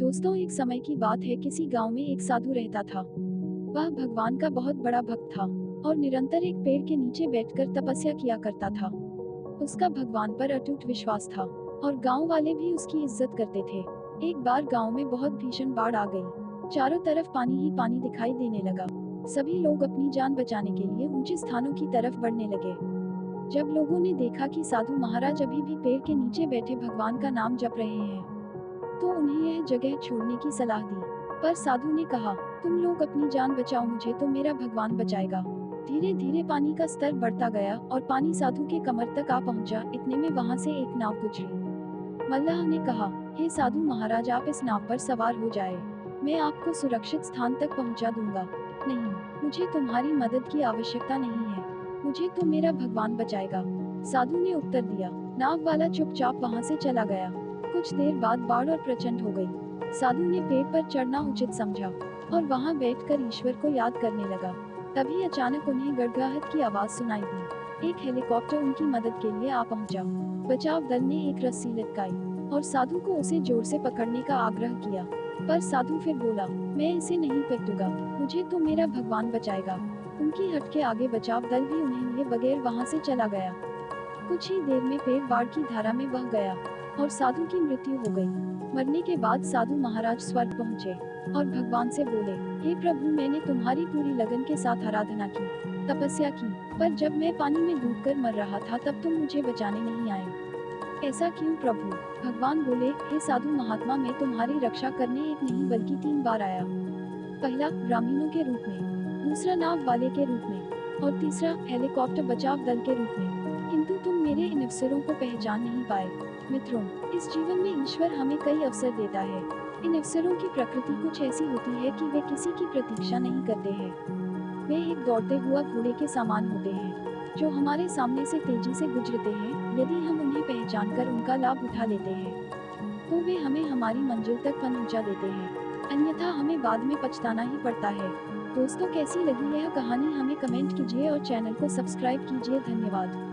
दोस्तों, एक समय की बात है, किसी गांव में एक साधु रहता था। वह भगवान का बहुत बड़ा भक्त था और निरंतर एक पेड़ के नीचे बैठकर तपस्या किया करता था। उसका भगवान पर अटूट विश्वास था और गांव वाले भी उसकी इज्जत करते थे। एक बार गांव में बहुत भीषण बाढ़ आ गई। चारों तरफ पानी ही पानी दिखाई देने लगा। सभी लोग अपनी जान बचाने के लिए ऊंचे स्थानों की तरफ बढ़ने लगे। जब लोगों ने देखा कि साधु महाराज अभी भी पेड़ के नीचे बैठे भगवान का नाम जप रहे हैं, तो उन्हें यह जगह छोड़ने की सलाह दी। पर साधु ने कहा, तुम लोग अपनी जान बचाओ, मुझे तो मेरा भगवान बचाएगा। धीरे धीरे पानी का स्तर बढ़ता गया और पानी साधु के कमर तक आ पहुंचा। इतने में वहां से एक नाव गुजरी। मल्लाह ने कहा, हे साधु महाराज, आप इस नाव पर सवार हो जाए। मैं आपको सुरक्षित स्थान तक पहुंचा दूंगा। नहीं, मुझे तुम्हारी मदद की आवश्यकता नहीं है। मुझे तो मेरा भगवान बचाएगा। साधु ने उत्तर दिया। नाव वाला चुपचाप वहां से चला गया। कुछ देर बाद बाढ़ और प्रचंड हो गई। साधु ने पेड़ पर चढ़ना उचित समझा और वहां बैठकर ईश्वर को याद करने लगा। तभी अचानक उन्हें गड़गड़ाहट की आवाज सुनाई दी। एक हेलीकॉप्टर उनकी मदद के लिए आ पहुंचा। बचाव दल ने एक रस्सी लटकाई और साधु को उसे जोर से पकड़ने का आग्रह किया। पर साधु फिर बोला, मैं इसे नहीं पकड़ूंगा, मुझे तो मेरा भगवान बचाएगा। उनकी हट के आगे बचाव दल भी उन्हें लिए बगैर वहां से चला गया। कुछ ही देर में पेड़ बाढ़ की धारा में बह गया और साधु की मृत्यु हो गई। मरने के बाद साधु महाराज स्वर्ग पहुंचे और भगवान से बोले, हे प्रभु, मैंने तुम्हारी पूरी लगन के साथ आराधना की, तपस्या की, पर जब मैं पानी में डूबकर मर रहा था तब तुम मुझे बचाने नहीं आए। ऐसा क्यों प्रभु? भगवान बोले, हे साधु महात्मा, मैं तुम्हारी रक्षा करने एक नहीं बल्कि 3 बार आया। पहला ग्रामीणों के रूप में, दूसरा नाव वाले के रूप में और तीसरा हेलीकॉप्टर बचाव दल के रूप में। किंतु तुम मेरे इन अवसरों को पहचान नहीं पाए। मित्रों, इस जीवन में ईश्वर हमें कई अवसर देता है। इन अवसरों की प्रकृति कुछ ऐसी होती है कि वे किसी की प्रतीक्षा नहीं करते हैं। वे एक दौड़ते हुआ घोड़े के समान होते हैं, जो हमारे सामने से तेजी से गुजरते हैं। यदि हम उन्हें पहचानकर उनका लाभ उठा लेते हैं, तो वे हमें हमारी मंजिल तक पहुंचा देते हैं। अन्यथा हमें बाद में पछताना ही पड़ता है। दोस्तों, कैसी लगी यह कहानी हमें कमेंट कीजिए और चैनल को सब्सक्राइब कीजिए। धन्यवाद।